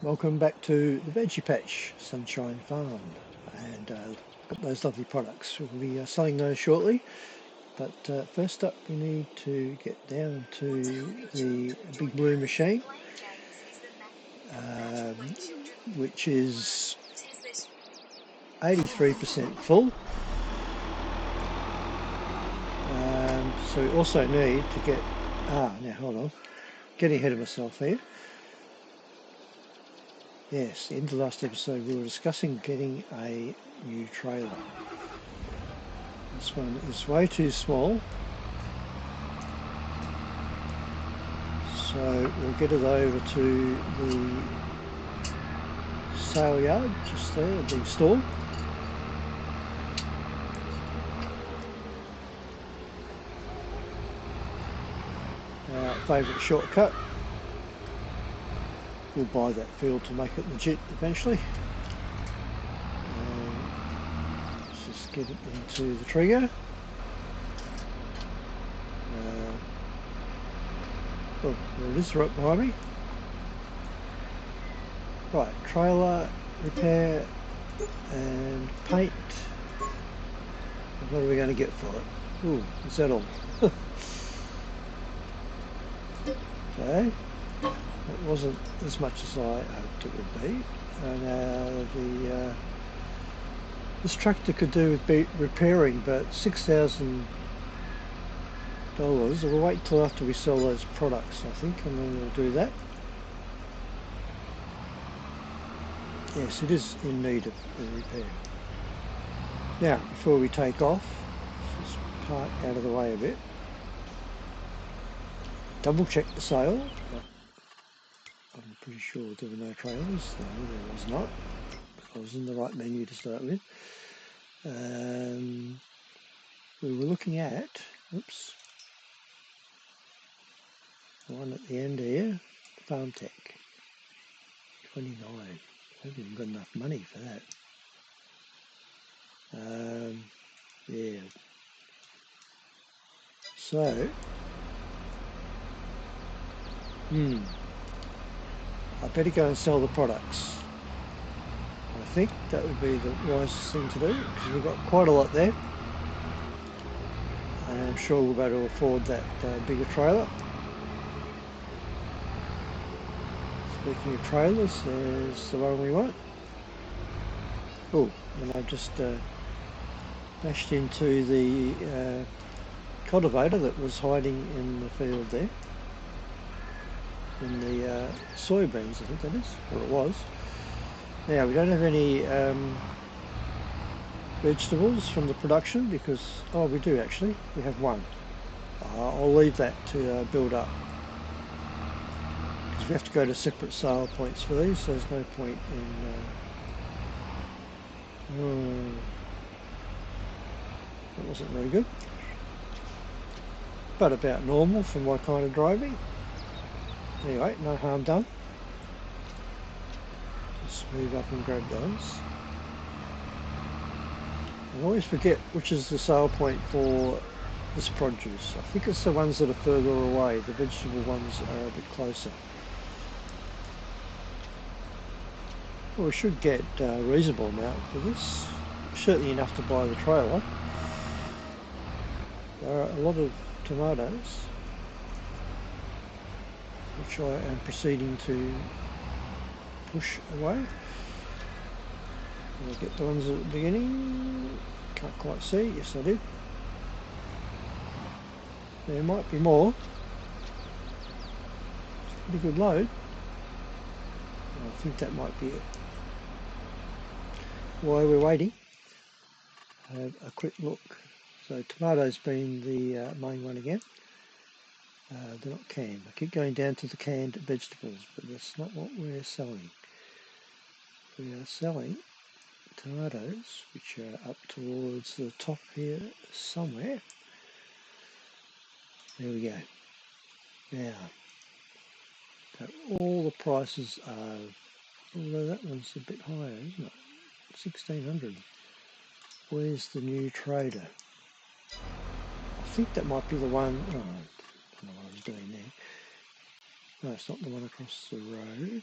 Welcome back to the Veggie Patch Sunshine Farm, and got those lovely products. We'll be selling those shortly, but first up we need to get down to the big blue machine, which is 83% full. So we also need to get, now hold on, getting ahead of myself here. Yes, in the last episode we were discussing getting a new trailer. This one is way too small, so we'll get it over to the sale yard just there, a big store. Our favourite shortcut. We'll buy that field to make it legit eventually. Let's just get it into the trigger. Oh, there it is, right behind me. Right, trailer, repair and paint. What are we going to get for it? Ooh, is that all? Okay, that wasn't as much as I hoped it would be. And this tractor could do with repairing, but $6,000. We'll wait till after we sell those products, I think, and then we'll do that. Yes, it is in need of repair. Now, before we take off, let's park out of the way a bit. Double check the sale, but I'm pretty sure there were no trailers. No, there was not. I was in the right menu to start with. We were looking at, oops, the one at the end here, Farm Tech, 29. I haven't even got enough money for that. Yeah. So, I better go and sell the products. I think that would be the wisest thing to do, because we've got quite a lot there. And I'm sure we'll be able to afford that bigger trailer. Speaking of trailers, there's the one we want. Oh, and I've just bashed into the cultivator that was hiding in the field there. In the soybeans, I think that is, or it was. Now, we don't have any vegetables from the production because, oh, we do actually. We have one. I'll leave that to build up. Because we have to go to separate sale points for these, so there's no point in... that wasn't very good. But about normal for my kind of driving. Anyway, no harm done. Just move up and grab those. I always forget which is the sale point for this produce. I think it's the ones that are further away. The vegetable ones are a bit closer. Well, we should get a reasonable amount for this. Certainly enough to buy the trailer. There are a lot of tomatoes, which I am proceeding to push away. I'll get the ones at the beginning. Can't quite see. Yes, I did. There might be more. It's a pretty good load. I think that might be it. While we're waiting, have a quick look. So tomatoes being the main one again. They're not canned. I keep going down to the canned vegetables, but that's not what we're selling. We are selling tomatoes, which are up towards the top here somewhere. There we go. Now, all the prices are, although that one's a bit higher, isn't it? 1600. Where's the new trader? I think that might be the one. Oh, I don't know what I was doing there. No, it's not the one across the road.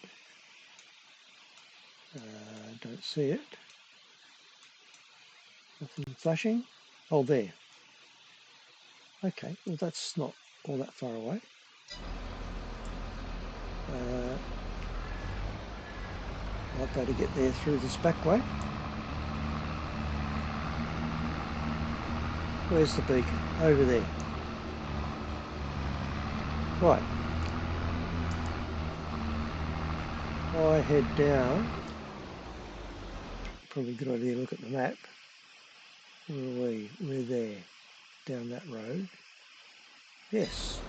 Can't see it. Nothing flashing. Oh, there. Okay, well that's not all that far away. Might be able to get there through this back way. Where's the beacon? Over there. Right. I head down. Probably a good idea to look at the map. Where are we? We're there. Down that road. Yes.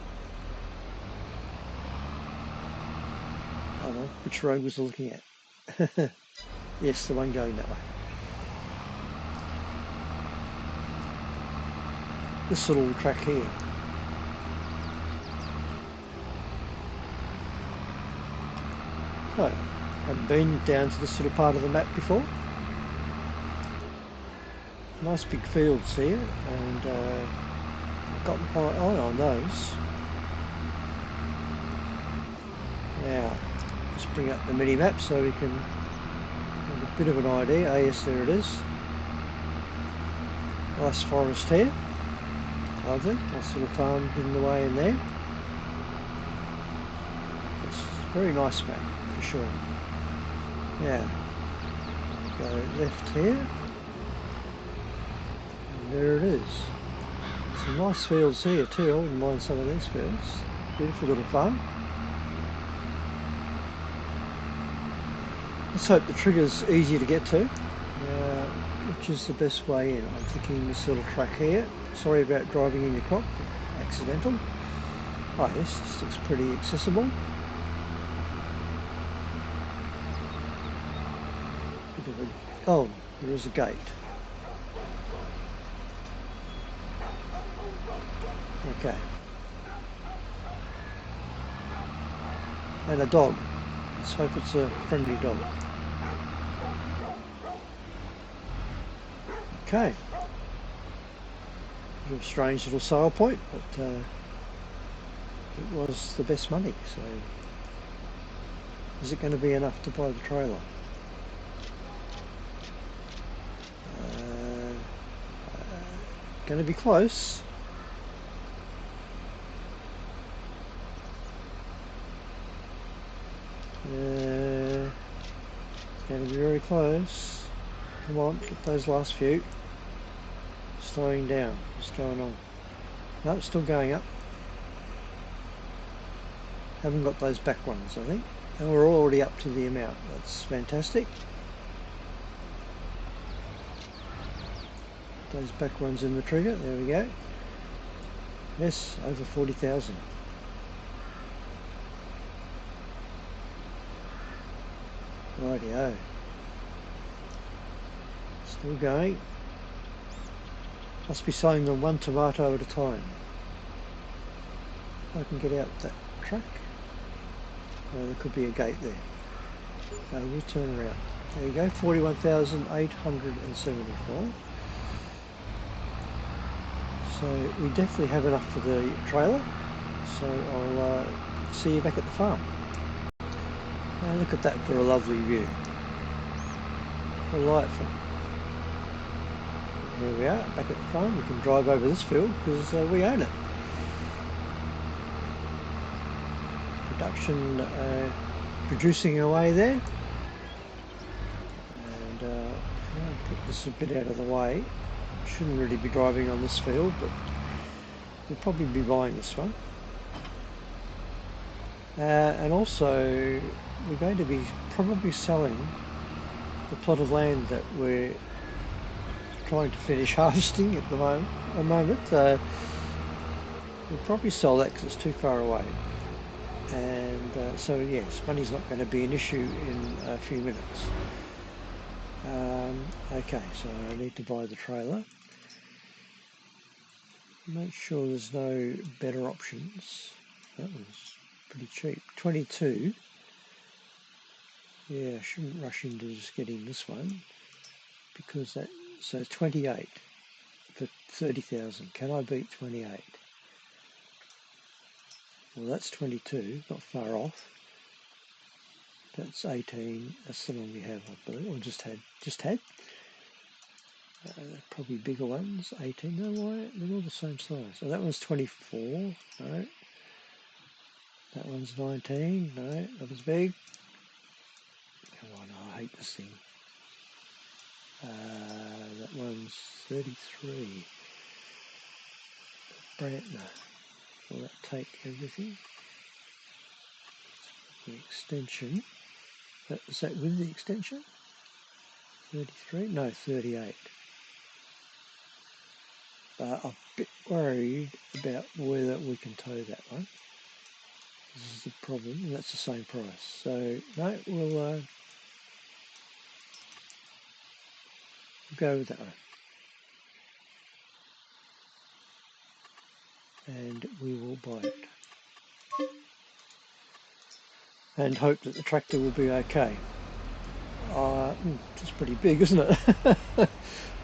Hold on. Which road was I looking at? Yes, the one going that way. This little track here. Oh, haven't been down to this little part of the map before. Nice big fields here, and I've got my eye on those. Now, let's bring up the mini map so we can have a bit of an idea. Oh yes, there it is. Nice forest here. Lovely. Nice little farm hidden away in there. It's a very nice map, for sure. Yeah. Go left here. And there it is. Some nice fields here too. I wouldn't mind some of these fields. Beautiful little farm. Let's hope the trigger's easy to get to. Which is the best way in? I'm thinking this little track here. Sorry about driving in your crop. Accidental. Oh yes, this looks pretty accessible. Oh, there is a gate. Okay. And a dog. Let's hope it's a friendly dog. Okay. A strange little sale point, but it was the best money, so is it going to be enough to buy the trailer? Going to be close. Going to be very close. Come on, get those last few. Slowing down. What's going on? No, it's still going up. Haven't got those back ones, I think. And we're already up to the amount. That's fantastic. Those back ones in the trigger. There we go. Yes, over 40,000. Rightio. Still going. Must be selling them one tomato at a time. I can get out that track. Oh, there could be a gate there. Okay, we'll turn around. There you go, 41,874. So we definitely have enough for the trailer. So I'll see you back at the farm. And look at that for a lovely view. Delightful. Here we are, back at the farm. We can drive over this field because we own it. Production producing away there. And I'll put this a bit out of the way. Shouldn't really be driving on this field, but we'll probably be buying this one. And also, we're going to be probably selling the plot of land that we're trying to finish harvesting at the moment. We'll probably sell that because it's too far away. And so yes, money's not going to be an issue in a few minutes. Okay, so I need to buy the trailer. Make sure there's no better options. That was pretty cheap. 22. Yeah, I shouldn't rush into just getting this one because that, so 28 for 30,000. Can I beat 28? Well, that's 22, not far off. That's 18. That's the one we have, I believe, or just had. Probably bigger ones. 18. No, why? They're all the same size. So that one's 24. No. That one's 19. No, that was big. Come on, I hate this thing. That one's 33. Brantner. Will that take everything? The extension. Is that with the extension? 33? No, 38. I'm a bit worried about whether we can tow that one. This is the problem, and that's the same price. So, no, we'll go with that one. And we will buy it. And hope that the tractor will be okay. It's pretty big, isn't it?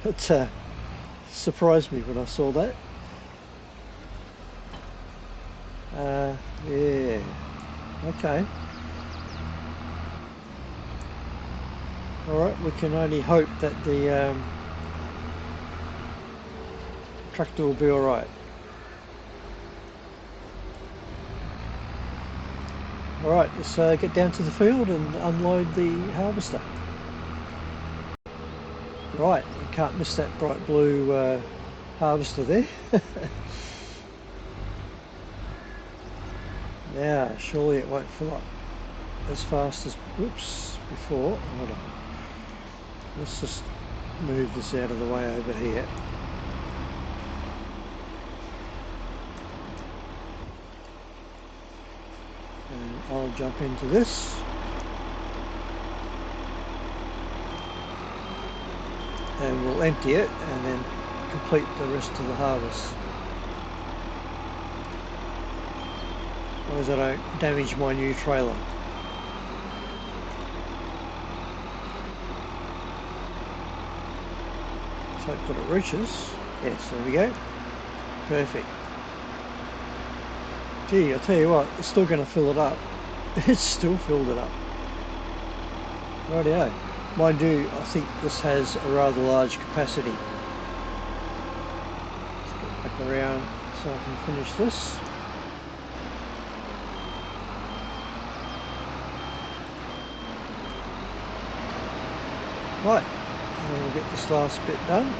It surprised me when I saw that. Yeah, okay. Alright, we can only hope that the tractor will be alright. Alright, let's get down to the field and unload the harvester. Right, you can't miss that bright blue harvester there. Now, surely it won't fill up as fast as, oops, before. Hold on. Let's just move this out of the way over here. And I'll jump into this. And we'll empty it and then complete the rest of the harvest. As long as I don't damage my new trailer. Let's hope that it reaches. Yes, there we go. Perfect. Gee, I'll tell you what, it's still going to fill it up. It's still filled it up. Rightio. Mind you, I think this has a rather large capacity. Let's get back around so I can finish this. Right, and we'll get this last bit done.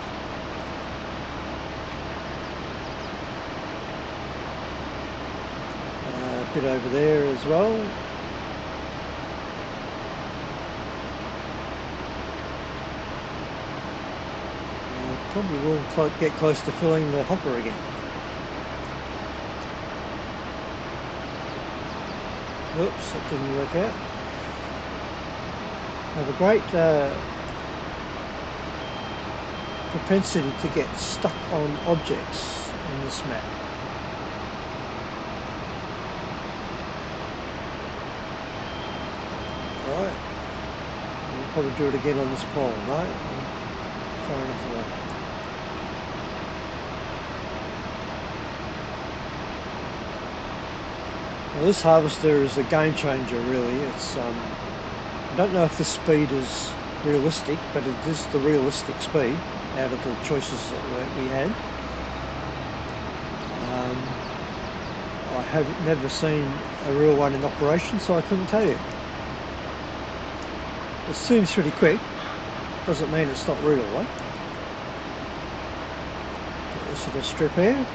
A bit over there as well. Probably will get close to filling the hopper again. Oops, that didn't work out. I have a great propensity to get stuck on objects in this map. Alright, we'll probably do it again on this pole, right? Far enough away. Well, this harvester is a game changer, really. It's I don't know if the speed is realistic, but it is the realistic speed out of the choices that we had. I have never seen a real one in operation, so I couldn't tell you. It seems pretty quick. Doesn't mean it's not real, though. Get this little strip here.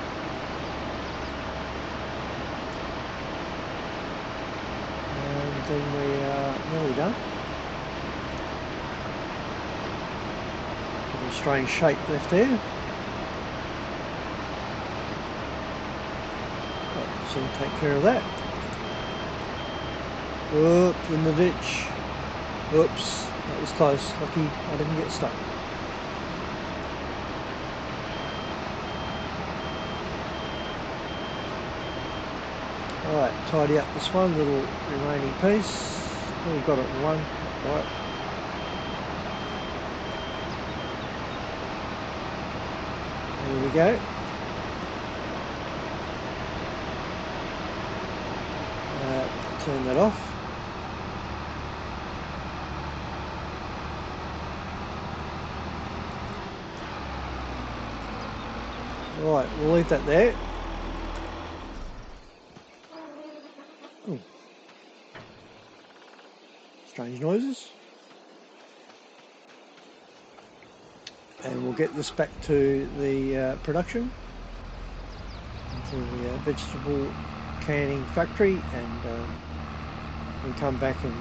And then we are nearly done. A strange shape left there. So we'll take care of that. Oops, in the ditch. Oops, that was close. Lucky I didn't get stuck. Alright, tidy up this one little remaining piece. Oh, we've got it in one. Right. There we go. Turn that off. Right, we'll leave that there. Ooh. Strange noises. And we'll get this back to the production, to the vegetable canning factory, and we'll come back and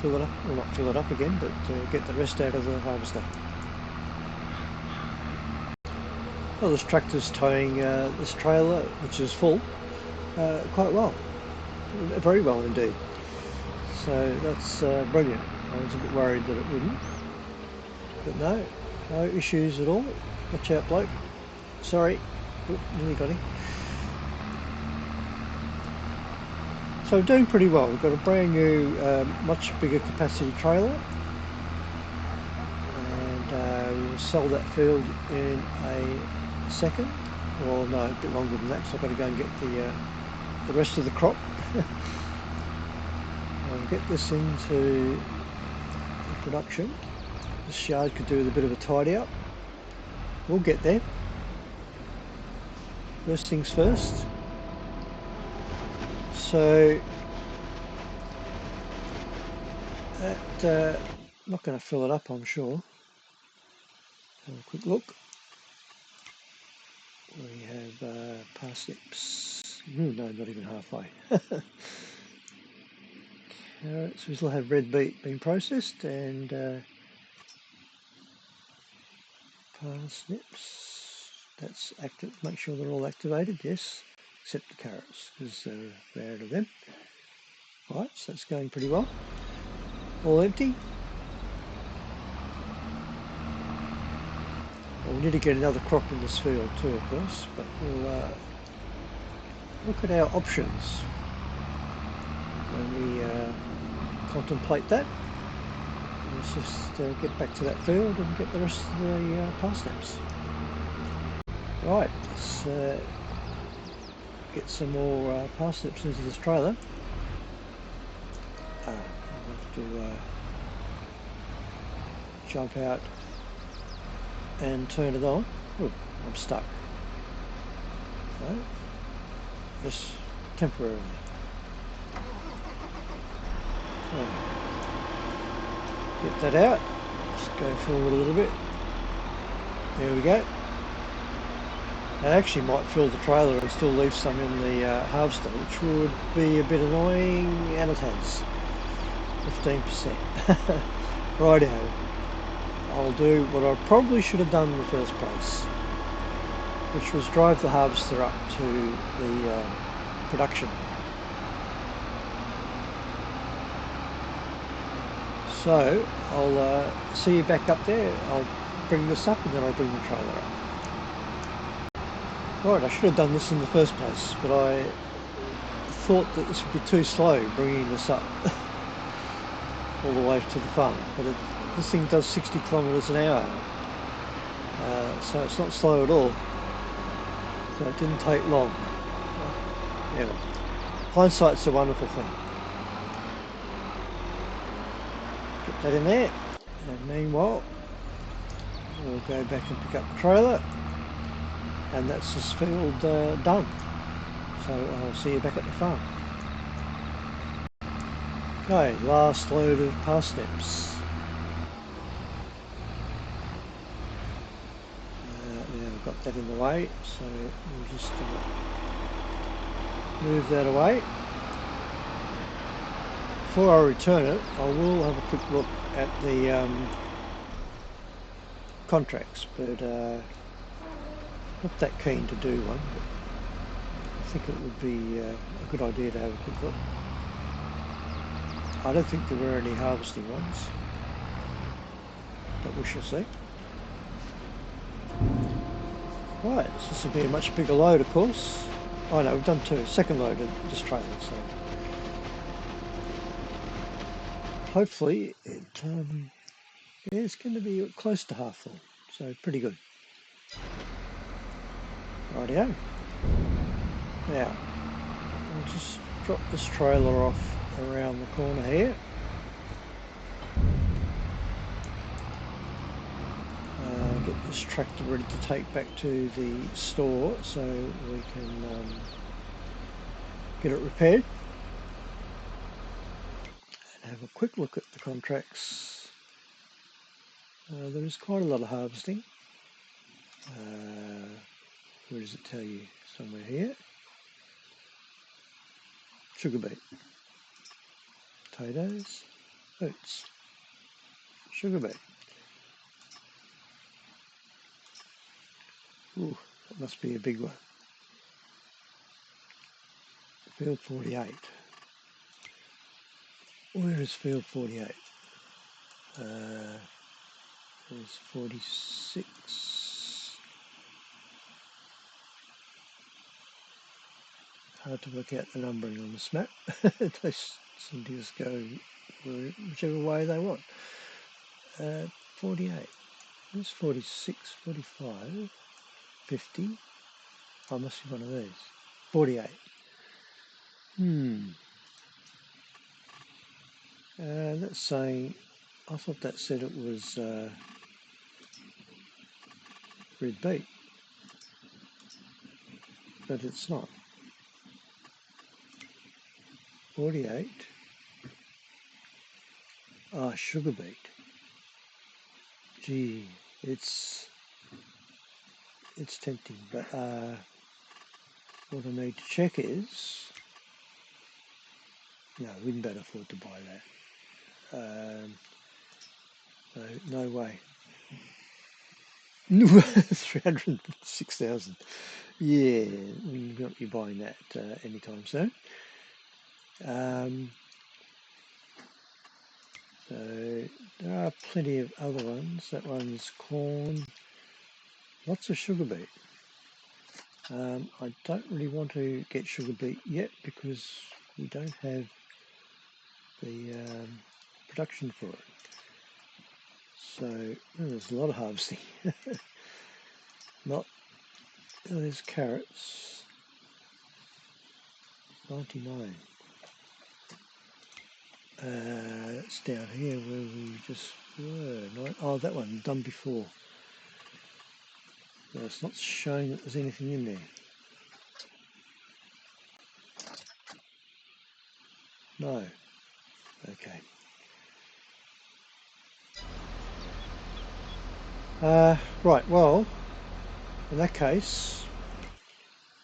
fill it up, well, not fill it up again, but get the rest out of the harvester. Well, this tractor's towing this trailer, which is full, quite well, very well indeed. So that's brilliant. I was a bit worried that it wouldn't, but no issues at all. Watch out, bloke. Sorry. Oop, nearly got him. So we're doing pretty well. We've got a brand new, much bigger capacity trailer, and we will sell that field in a second. Well, no, a bit longer than that, because I've got to go and get the rest of the crop. I'll get this into production. This yard could do with a bit of a tidy up. We'll get there. First things first. So that not going to fill it up, I'm sure. Have a quick look. We have parsnips. No, not even halfway. Carrots. We still have red beet being processed, and parsnips. That's active. Make sure they're all activated. Yes, except the carrots, because they're out of them. Right, so that's going pretty well. All empty. Well, we need to get another crop in this field too, of course, but we'll look at our options when we contemplate that. Let's just get back to that field and get the rest of the parsnips. Right, let's get some more parsnips into this trailer. I'll have to jump out and turn it on. Oh, I'm stuck. No, just temporarily. So, get that out. Just go forward a little bit. There we go. I actually might fill the trailer and still leave some in the harvester, which would be a bit annoying, and it has 15%. Righto. I'll do what I probably should have done in the first place, which was drive the harvester up to the production. So I'll see you back up there. I'll bring this up and then I'll bring the trailer up. Right, I should have done this in the first place, but I thought that this would be too slow bringing this up all the way to the farm, but this thing does 60 kilometers an hour, so it's not slow at all. So it didn't take long. Yeah, hindsight's a wonderful thing. Get that in there, and meanwhile we'll go back and pick up the trailer, and that's this field done. So I'll see you back at the farm. Okay, last load of parsnips. Now I've got that in the way, so we'll just move that away. Before I return it, I will have a quick look at the contracts, but not that keen to do one, but I think it would be a good idea to have a quick look. I don't think there were any harvesting ones, but we shall see. Right, so this will be a much bigger load, of course. Oh no, we've done two, second load of this trailer, so hopefully it's going to be close to half full, so pretty good. Rightio. Now, I'll just drop this trailer off around the corner here. Get the this tractor ready to take back to the store so we can get it repaired and have a quick look at the contracts. There is quite a lot of harvesting. Where does it tell you? Somewhere here. Sugar beet, potatoes, oats, sugar beet. Ooh, that must be a big one. Field 48. Where is field 48? There's 46. Hard to work out the numbering on this map. They seem to just go whichever way they want. 48. There's 46, 45, 50. Oh, must be one of these. 48. That's saying, I thought that said it was red beet, but it's not. 48. Ah, sugar beet. Gee, it's tempting, but what I need to check is, no, we wouldn't better afford to buy that. No way. 306,000. Yeah, we won't be buying that anytime soon. So there are plenty of other ones. That one's corn, lots of sugar beet. I don't really want to get sugar beet yet because we don't have the production for it. So there's a lot of harvesting. There's carrots. 99. That's down here where we just were. Oh, that one done before. No, it's not showing that there's anything in there. No. Okay. Right, well, in that case,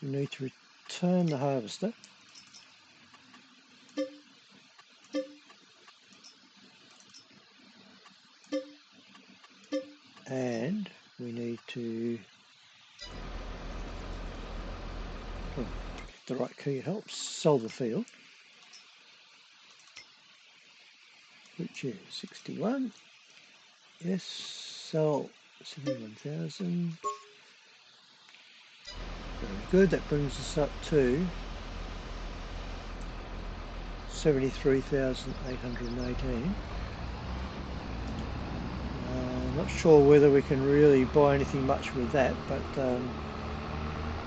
we need to return the harvester. And we need to, the right key helps, sell the field, which is 61. Yes, sell 71,000. Very good, that brings us up to 73,818. Not sure whether we can really buy anything much with that, but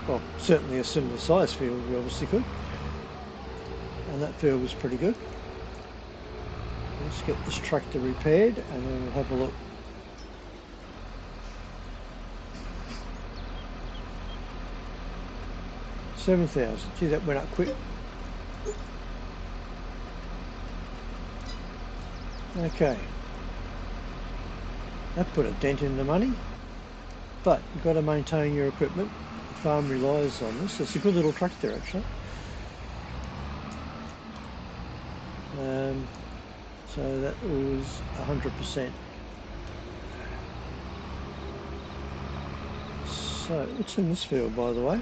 well, certainly a similar size field we obviously could, and that field was pretty good. Let's get this tractor repaired and then we'll have a look. $7,000. Gee, that went up quick. Okay. That put a dent in the money, but you've got to maintain your equipment. The farm relies on this. It's a good little tractor actually. So that was 100%. So what's in this field, by the way?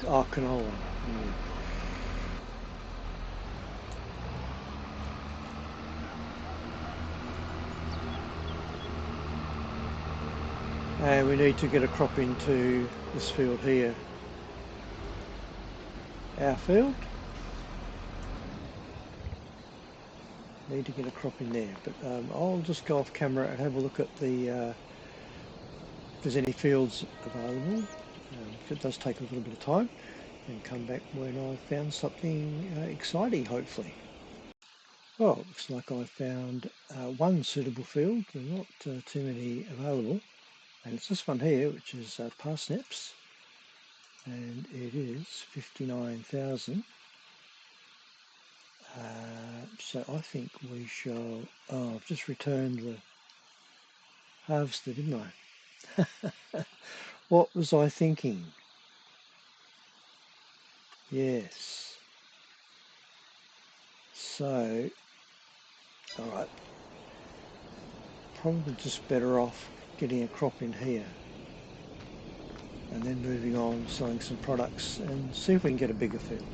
Oh, canola. And we need to get a crop into this field here. Our field. Need to get a crop in there, but I'll just go off camera and have a look at the if there's any fields available. It does take a little bit of time, and come back when I've found something exciting, hopefully. Well, it looks like I found one suitable field. There are not too many available. And it's this one here, which is parsnips. And it is 59,000. So I think we shall... Oh, I've just returned the harvester, didn't I? What was I thinking? Yes. So, alright. Probably just better off getting a crop in here. And then moving on, selling some products and see if we can get a bigger field.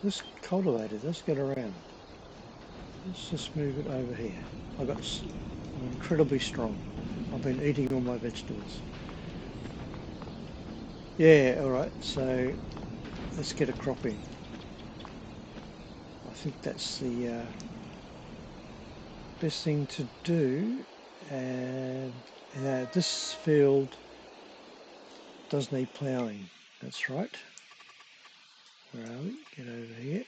This cultivator does get around. Let's just move it over here. I'm incredibly strong. I've been eating all my vegetables. Yeah, alright, so let's get a crop in. I think that's the best thing to do. And this field does need ploughing. That's right. Where are we? Get over here.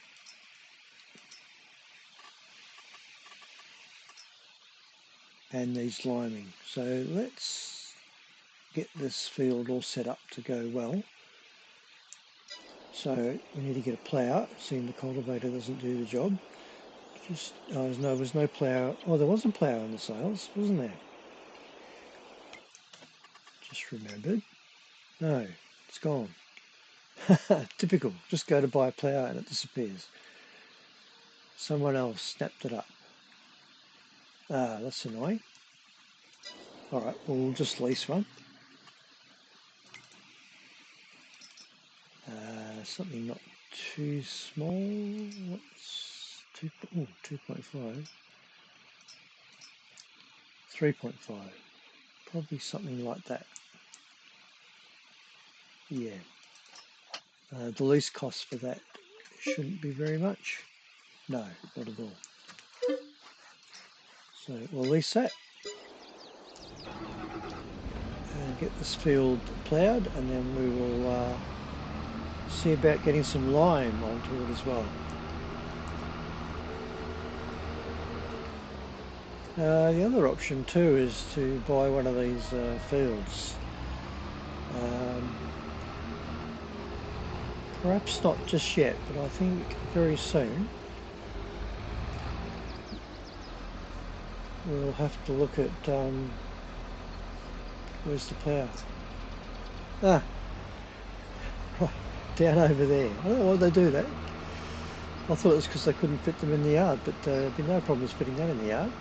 And needs liming. So let's get this field all set up to go well. So we need to get a plough, seeing the cultivator doesn't do the job. There was no plough. Oh, there was a plough in the sales, wasn't there? Just remembered. No, it's gone. Typical. Just go to buy a plough and it disappears. Someone else snapped it up. Ah, that's annoying. Alright, well, we'll just lease one. Something not too small. What's 2.5? 3.5. Probably something like that. Yeah. The lease cost for that shouldn't be very much. No, not at all. So we'll lease that. And get this field ploughed, and then we will see about getting some lime onto it as well. The other option too is to buy one of these fields. Perhaps not just yet, but I think very soon we'll have to look at where's the plough? Ah, right, down over there. I don't know why they do that. I thought it was because they couldn't fit them in the yard, but there'd be no problems fitting that in the yard.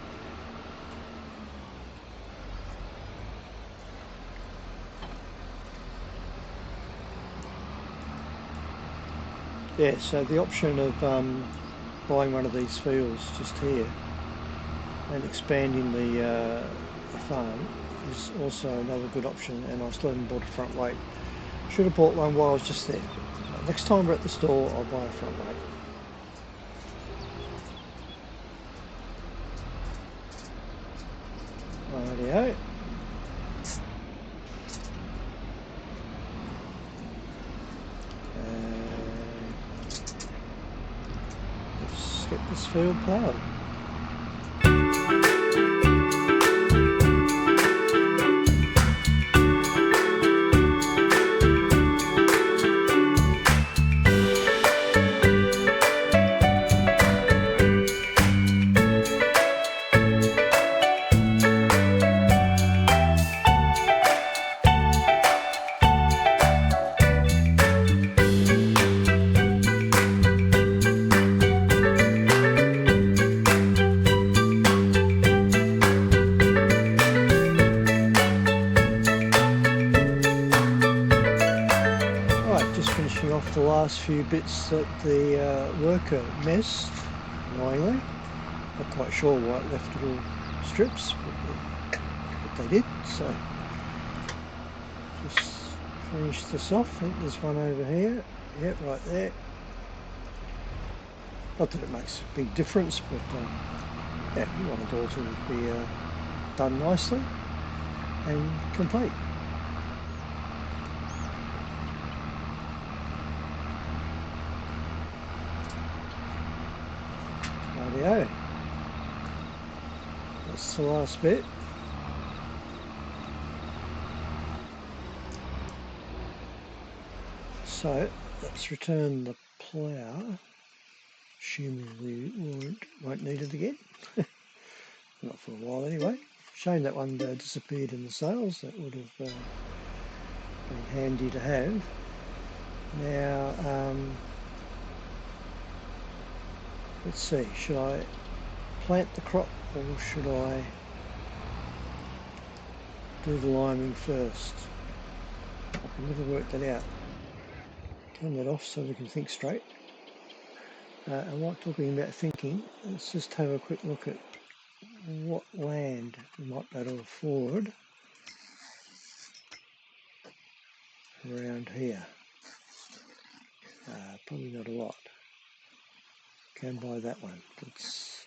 Yeah, so the option of buying one of these fields just here and expanding the farm is also another good option, and I still haven't bought a front weight. Should have bought one while I was just there. Next time we're at the store, I'll buy a front weight. Rightio. Let's get this field ploughed. Off the last few bits that the worker missed, annoyingly. Not quite sure why it left little strips, but they did. So just finish this off. I think there's one over here. Yep, right there. Not that it makes a big difference, but yeah, you want it all to be done nicely and complete. Rightio. That's the last bit. So let's return the plough, assuming we won't need it again. Not for a while anyway. Shame that one disappeared in the sales. That would have been handy to have. Now, let's see, should I plant the crop or should I do the liming first? I can never work that out. Turn that off so we can think straight. And while talking about thinking, let's just have a quick look at what land we might be able to afford around here. Probably not a lot. Can buy that one. It's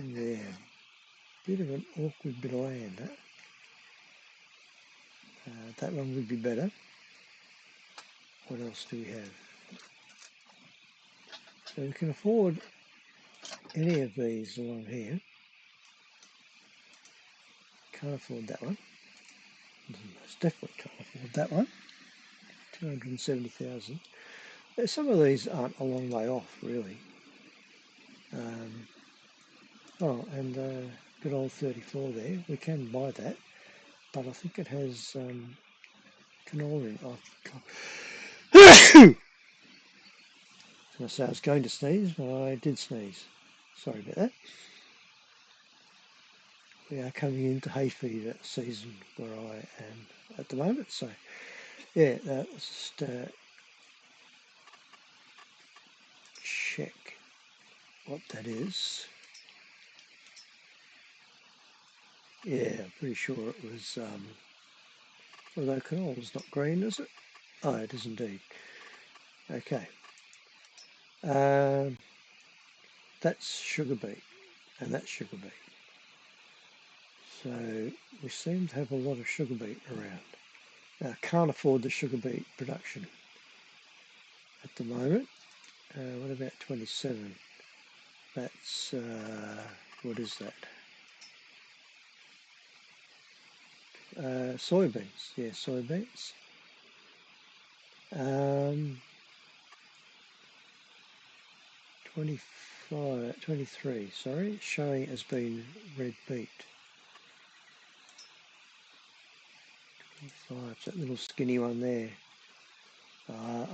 yeah, bit of an awkward bit of land. Huh? That one would be better. What else do we have? So we can afford any of these along here. Can't afford that one. Most definitely can't afford that one. 270,000. Some of these aren't a long way off, really. Oh, and good old 34 there. We can buy that, but I think it has canola in. Oh, so I was going to sneeze, but I did sneeze. Sorry about that. We are coming into hay fever season where I am at the moment, so yeah, let's just check what that is. Yeah, I'm pretty sure it was, although canola's not green, is it? Oh, it is indeed. Okay. That's sugar beet, and that's sugar beet. So we seem to have a lot of sugar beet around. Now, I can't afford the sugar beet production at the moment. What about 27? That's, what is that? Soybeans, yeah, soybeans. 23, sorry, showing as being red beet. 25, that little skinny one there.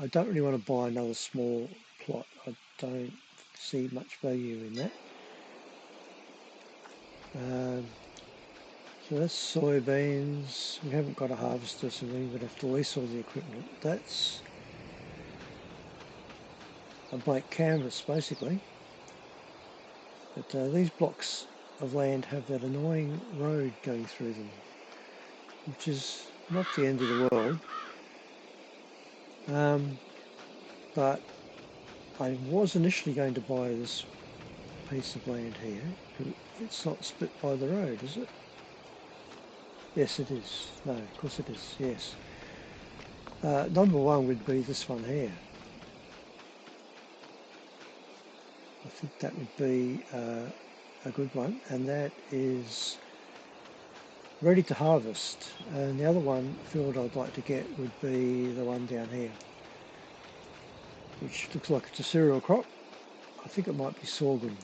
I don't really want to buy another small plot. I don't see much value in that. So that's soybeans. We haven't got a harvester, so we would have to lease all the equipment. That's a blank canvas, basically. But these blocks of land have that annoying road going through them, which is not the end of the world. But I was initially going to buy this piece of land here. It's not split by the road, is it? Yes, it is. No, of course it is, yes. Number one would be this one here. I think that would be a good one, and that is ready to harvest. And the other one field I'd like to get would be the one down here, which looks like it's a cereal crop. I think it might be sorghum.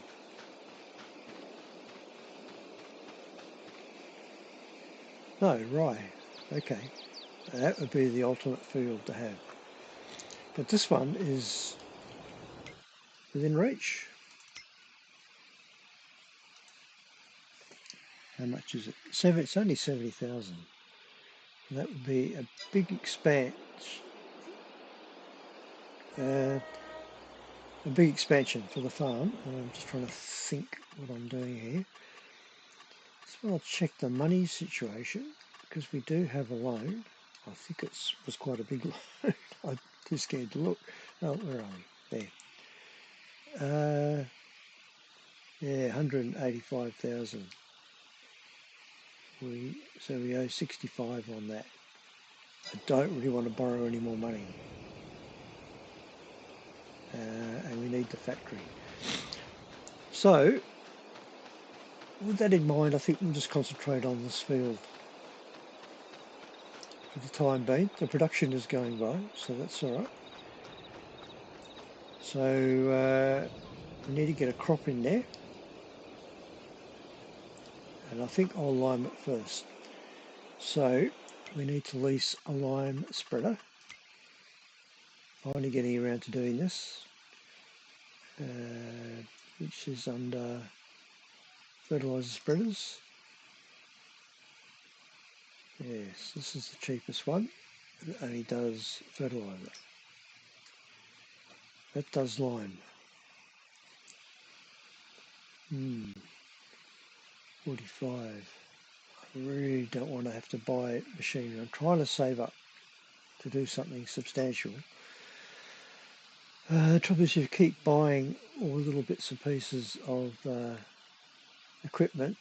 No, rye. Okay. That would be the ultimate field to have. But this one is within reach. How much is it? It's only 70,000. That would be a big expansion. A big expansion for the farm. I'm just trying to think what I'm doing here. So I'll check the money situation because we do have a loan. I think it was quite a big loan. I'm too scared to look. Oh, where are we? There. Yeah, 185,000. So we owe 65 on that. I don't really want to borrow any more money. And we need the factory. So with that in mind, I think we'll just concentrate on this field for the time being. The production is going well, so that's all right. So we need to get a crop in there, and I think I'll lime it first. So we need to lease a lime spreader. Finally getting around to doing this, which is under fertilizer spreaders. Yes, this is the cheapest one. It only does fertilizer. That does lime. 45. I really don't want to have to buy machinery. I'm trying to save up to do something substantial. The trouble is you keep buying all the little bits and pieces of equipment.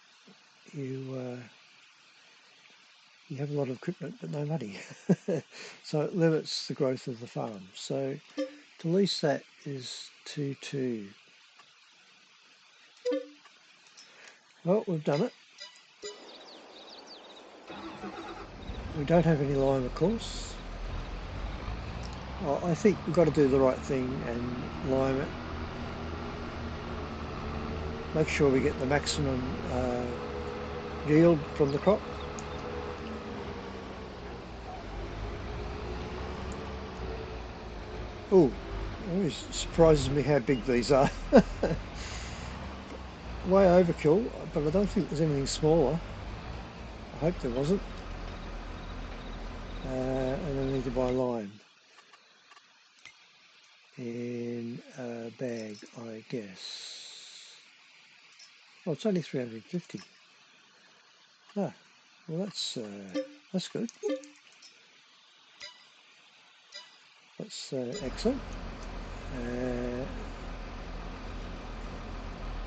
You have a lot of equipment but no money. So it limits the growth of the farm. So to lease that is 2.2. Well, we've done it. We don't have any lime, of course. I think we've got to do the right thing and lime it. Make sure we get the maximum yield from the crop. Oh, it always surprises me how big these are. Way overkill, but I don't think there's anything smaller. I hope there wasn't. And I need to buy lime in a bag, I guess. Oh, it's only 350. Ah, well that's good. That's excellent.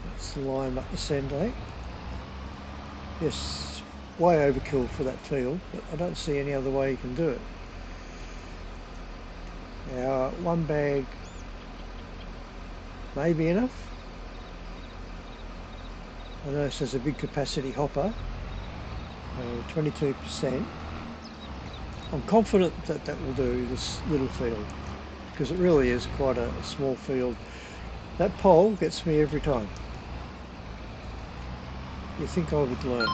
Let's line up the centre. Yes, way overkill for that field, but I don't see any other way you can do it. Now, one bag may be enough. I notice there's a big capacity hopper, 22%. I'm confident that that will do this little field, because it really is quite a small field. That pole gets me every time. You think I would learn.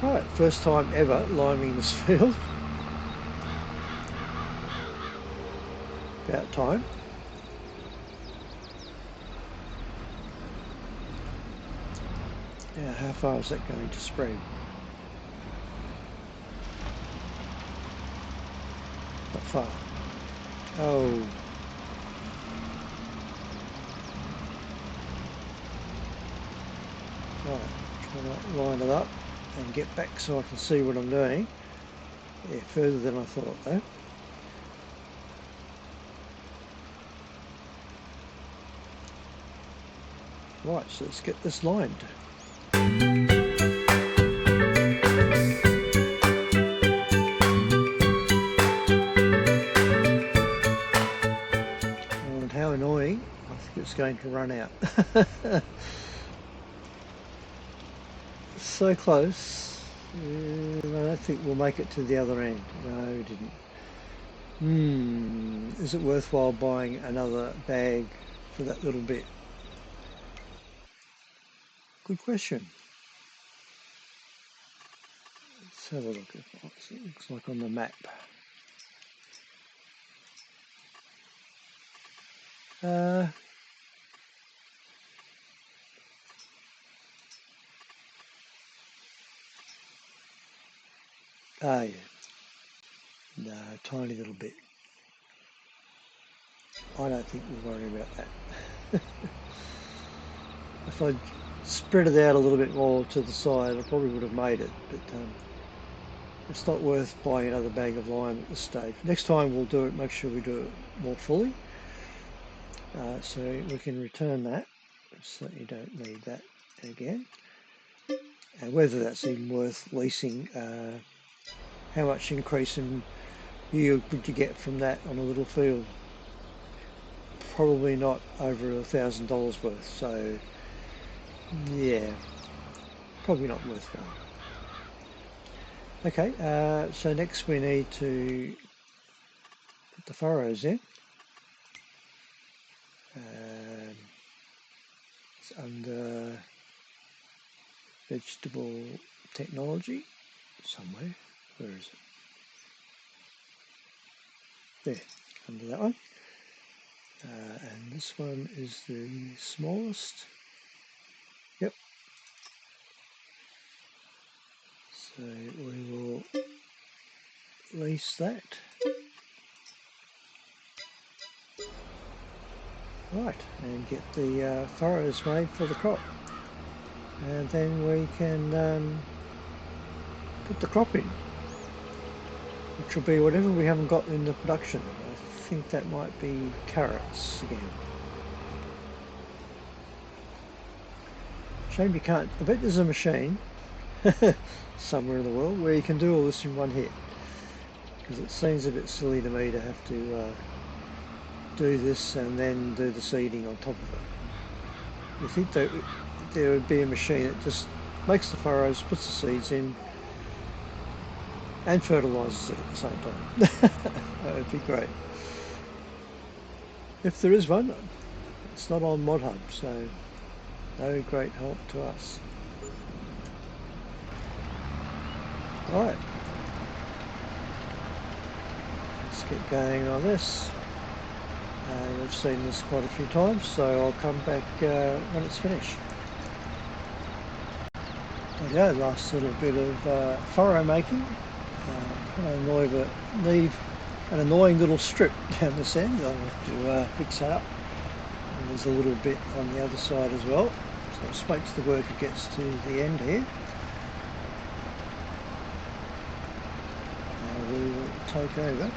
Right, first time ever liming this field. About time. Now, how far is that going to spread? Not far. Oh. Right, trying to line it up and get back so I can see what I'm doing. Yeah, further than I thought though. Right, so let's get this lined. And how annoying, I think it's going to run out. So close. I don't think we'll make it to the other end. No, we didn't. Is it worthwhile buying another bag for that little bit? Good question. Let's have a look. It looks like on the map. Yeah. No, tiny little bit. I don't think we'll worry about that. If I'd spread it out a little bit more to the side, I probably would have made it, but it's not worth buying another bag of lime at this stage. Next time we'll do it, make sure we do it more fully. So we can return that, so you don't need that again. And whether that's even worth leasing, how much increase in yield would you get from that on a little field? probably not over $1,000 worth, so yeah, probably not worth going. Okay, so next we need to put the furrows in. It's under vegetable technology somewhere. Where is it? There, under that one. And this one is the smallest. Yep. So we will release that. Right, and get the furrows made for the crop. And then we can put the crop in, which will be whatever we haven't got in the production. I think that might be carrots again. Shame you can't. I bet there's a machine somewhere in the world where you can do all this in one hit, because it seems a bit silly to me to have to do this and then do the seeding on top of it. You think that there would be a machine that just makes the furrows, puts the seeds in, and fertilises it at the same time. That would be great. If there is one, it's not on Mod Hub, so no great help to us. Alright, let's get going on this. I've seen this quite a few times, so I'll come back when it's finished. There you go, last little bit of furrow making. Need an annoying little strip down this end. I'll have to fix that up. And there's a little bit on the other side as well. So it just makes the work it gets to the end here. We will take over.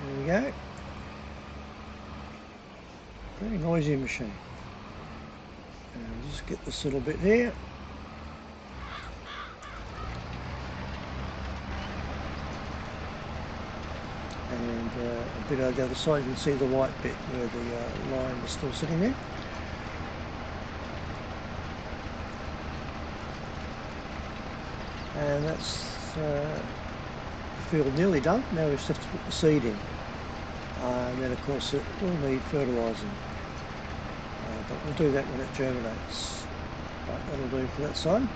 There we go. Very noisy machine. And just get this little bit here. And a bit on the other side, you can see the white bit where the line is still sitting there. And that's the field nearly done. Now we just have to put the seed in. And then of course it will need fertilising. But we'll do that when it germinates. Right, that'll do for that side.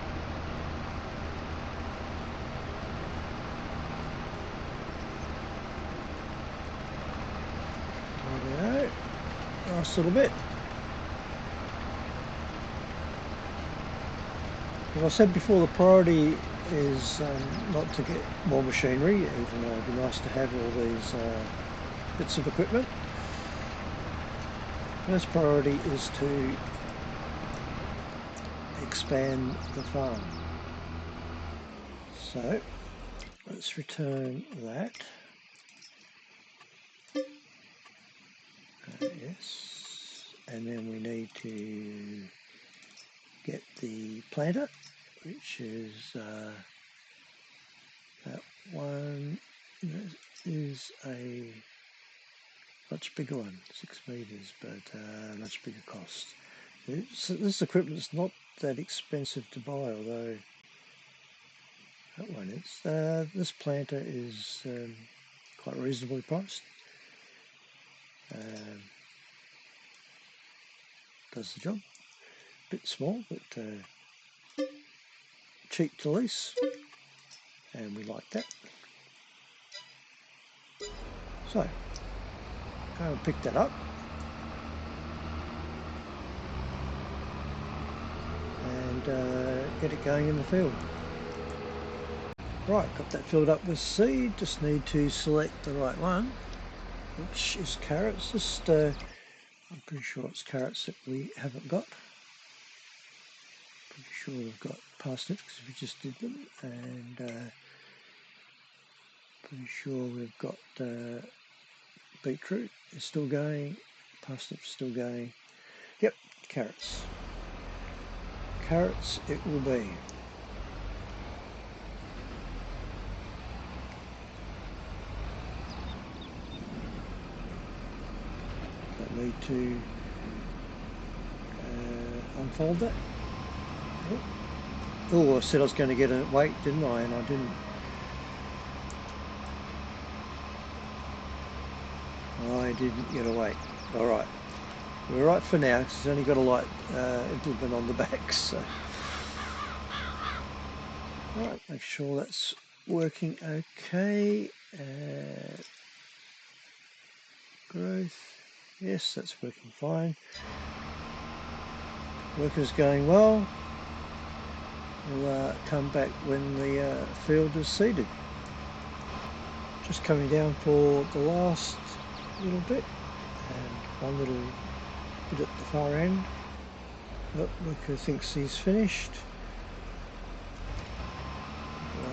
There we go. Nice little bit. As I said before, the priority is not to get more machinery, even though it'd be nice to have all these bits of equipment. First priority is to expand the farm. So let's return that. Yes, and then we need to get the planter, which is that one. That is a much bigger one, 6 meters, but much bigger cost. This equipment is not that expensive to buy, although that one is. This planter is quite reasonably priced. Does the job. Bit small, but cheap to lease, and we like that. So, go and pick that up. And get it going in the field. Right, got that filled up with seed. Just need to select the right one, which is carrots. Just, I'm pretty sure it's carrots that we haven't got. Pretty sure we've got parsnips because we just did them, and pretty sure we've got beetroot is still going, parsnips still going. Yep, carrots. Carrots it will be. need to unfold that. Oh, I said I was going to get a weight, didn't I? And I didn't. I didn't get a weight. All right. We're right for now because it's only got a light implement on the back. So, all right, make sure that's working okay. Growth. Yes, that's working fine. Work is going well. We'll come back when the field is seeded. Just coming down for the last little bit and one little bit at the far end. Look, Luca thinks he's finished.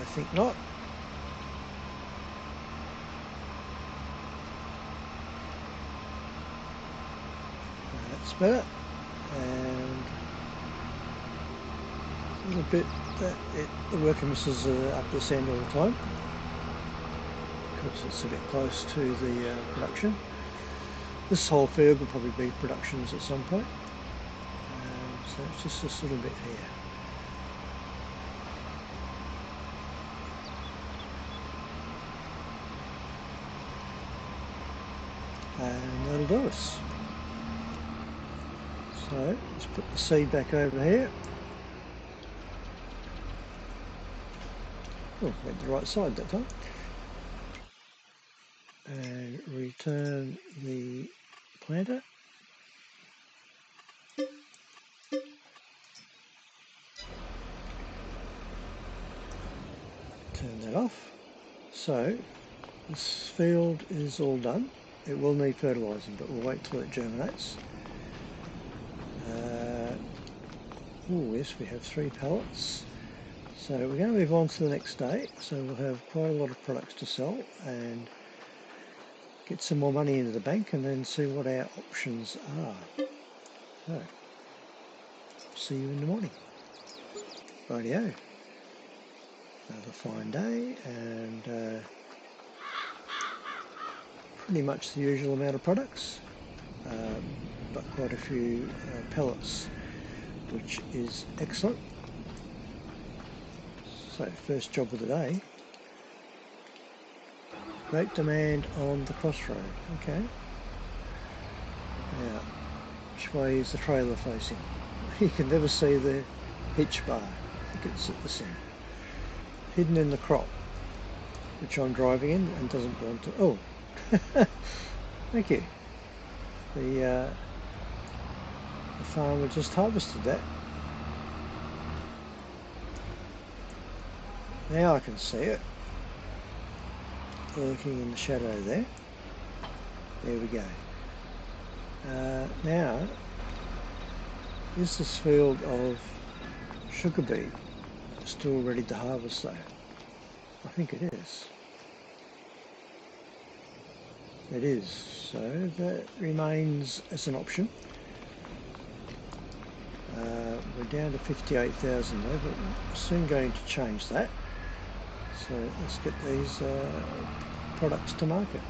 I think not. That's better. And a little bit that the worker misses up this end all the time because it's a bit close to the production. This whole field will probably be productions at some point. So it's just this little bit here. And that'll do us. So let's put the seed back over here. Oh, went the right side that time. And return the planter. Turn that off. So this field is all done. It will need fertilising, but we'll wait till it germinates. Oh yes, we have 3 pallets. So we're going to move on to the next day. So we'll have quite a lot of products to sell and get some more money into the bank and then see what our options are. So, see you in the morning. Rightio. Another fine day and pretty much the usual amount of products, but quite a few pellets, which is excellent. So first job of the day. Great demand on the crossroad. Okay. Now, which way is the trailer facing? You can never see the hitch bar. I think it's at the centre. Hidden in the crop, which I'm driving in and doesn't want to. Oh, thank you. The farmer just harvested that. Now I can see it. Lurking in the shadow there. There we go. Now, is this field of sugar beet still ready to harvest though? I think it is. It is, so that remains as an option. We're down to 58,000 though, but we're soon going to change that. So let's get these products to market.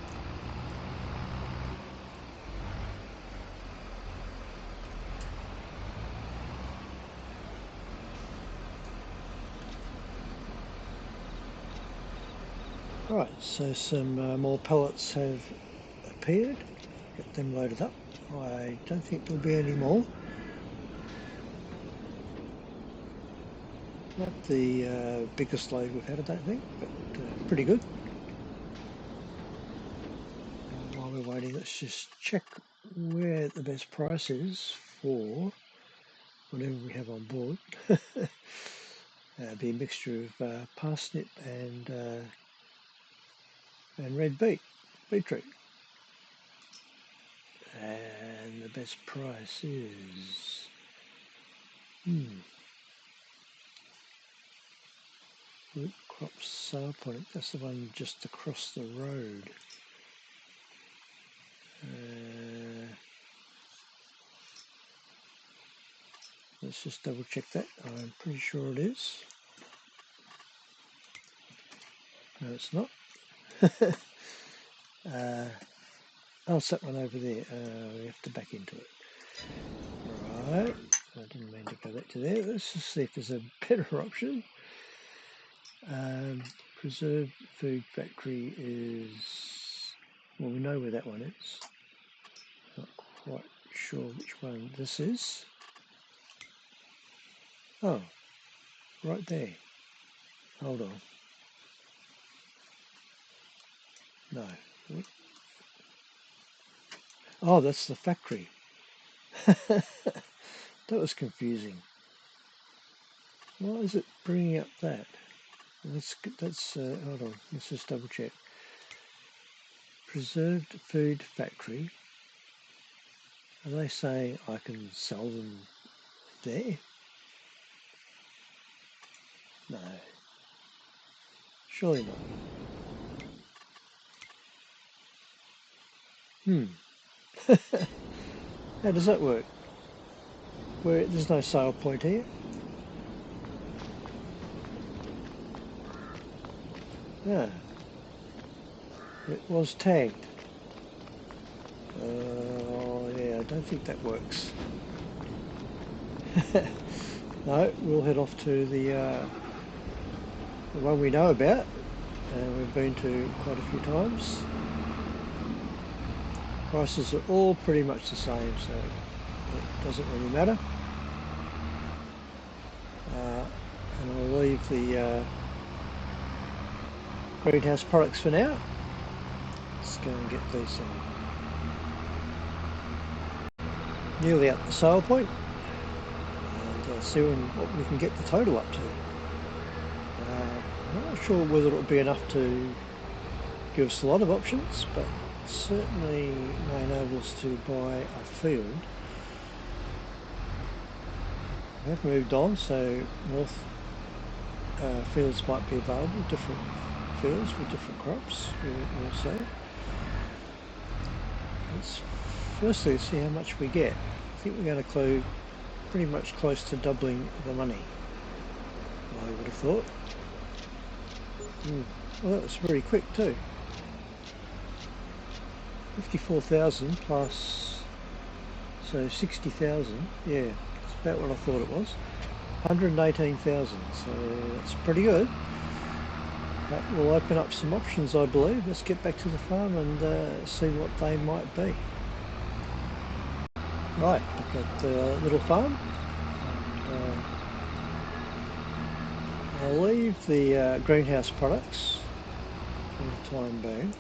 Right, so some more pellets have appeared. Get them loaded up. I don't think there'll be any more. Not the biggest load we've had, I don't think, but pretty good. And while we're waiting, let's just check where the best price is for whatever we have on board. Be a mixture of parsnip and red beetroot. And the best price is root crop sale point. That's the one just across the road. Let's just double check that. I'm pretty sure it is. No, it's not. Oh, it's that one over there. We have to back into it. Right. I didn't mean to go back to there. Let's just see if there's a better option. Preserved Food Factory is... Well, we know where that one is. Not quite sure which one this is. Oh, right there. Hold on. No. Oh, that's the factory. That was confusing. Why is it bringing up that? That's hold on, let's just double check. Preserved Food Factory. Are they saying I can sell them there? No. Surely not. How does that work? There's no sale point here. Yeah. It was tagged. Oh yeah, I don't think that works. No, we'll head off to the one we know about, and we've been to quite a few times. Prices are all pretty much the same, so it doesn't really matter. And I'll leave the greenhouse products for now. Let's go and get these nearly at the sale point, and see what we can get the total up to. I'm not sure whether it'll be enough to give us a lot of options, but certainly may enable us to buy a field. We have moved on, so north fields might be available, different fields with different crops, we'll see. Let's firstly see how much we get. I think we're going to pretty much close to doubling the money, I would have thought. Well, that was very quick too. 54,000 plus, so 60,000. Yeah, it's about what I thought it was. 118,000, so that's pretty good. That will open up some options, I believe. Let's get back to the farm and see what they might be. Right, I've got the little farm. And, I'll leave the greenhouse products for the time being.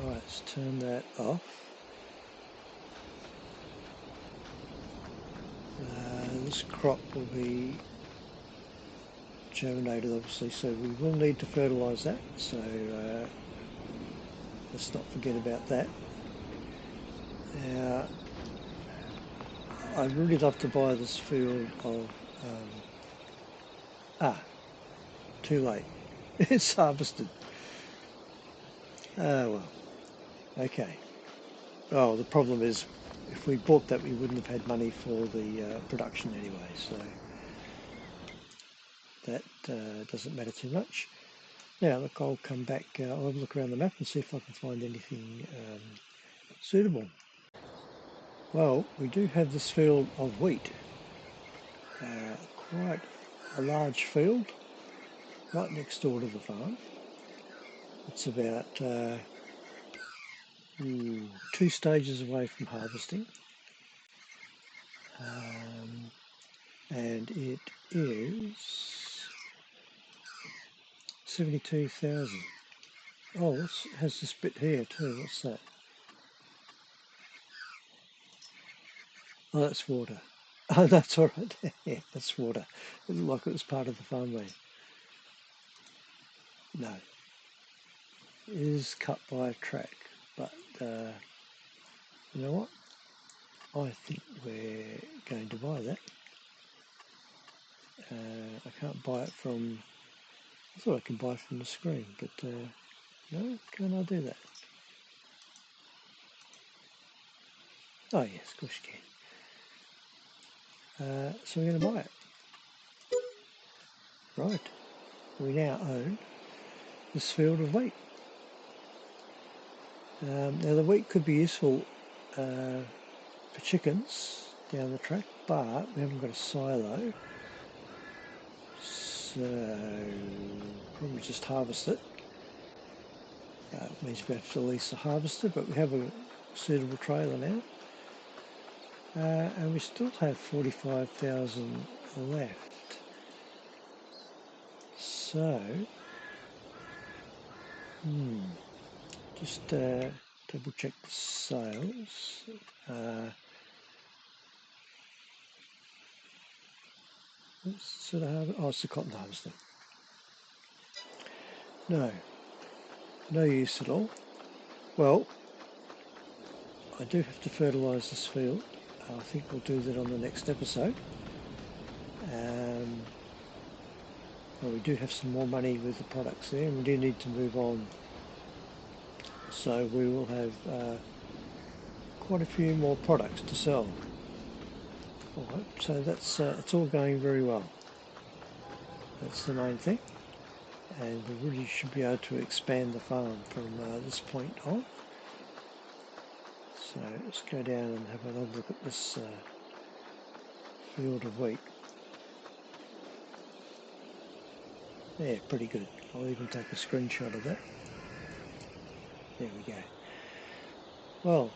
Right, let's turn that off. This crop will be germinated, obviously, so we will need to fertilise that, so let's not forget about that. Now, I'd really love to buy this field of too late. It's harvested. Oh well, okay. Oh, the problem is if we bought that, we wouldn't have had money for the production anyway, so that doesn't matter too much. Now, look, I'll come back, I'll have a look around the map and see if I can find anything suitable. Well, we do have this field of wheat, quite a large field, right next door to the farm. It's about 2 stages away from harvesting, and it is 72,000. Oh, it has this bit here too. What's that? Oh, that's water. Oh, that's all right. Yeah, that's water. It looked like it was part of the farmland. No, it is cut by a track, but you know what? I think we're going to buy that. I can't buy it from... I thought I could buy from the screen, but no, can I do that? Oh yes, of course you can. So we're going to buy it. Right, we now own this field of wheat. Now the wheat could be useful for chickens down the track, but we haven't got a silo, so probably just harvest it. It means we have to lease the harvester, but we have a suitable trailer now. And we still have 45,000 left. So, just double check the sales. Sort of oh, it's the cotton harvester. No use at all. Well, I do have to fertilise this field. I think we'll do that on the next episode. Well, we do have some more money with the products there, and we do need to move on. So we will have quite a few more products to sell. All right, so that's it's all going very well. That's the main thing, and we really should be able to expand the farm from this point on. So let's go down and have another look at this field of wheat. Yeah, pretty good. I'll even take a screenshot of that. There we go. Well,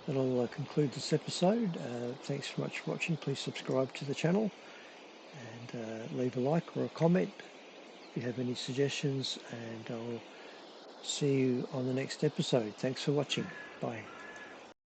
that'll conclude this episode. Thanks very much for watching. Please subscribe to the channel and leave a like or a comment if you have any suggestions, and I'll see you on the next episode. Thanks for watching. Bye.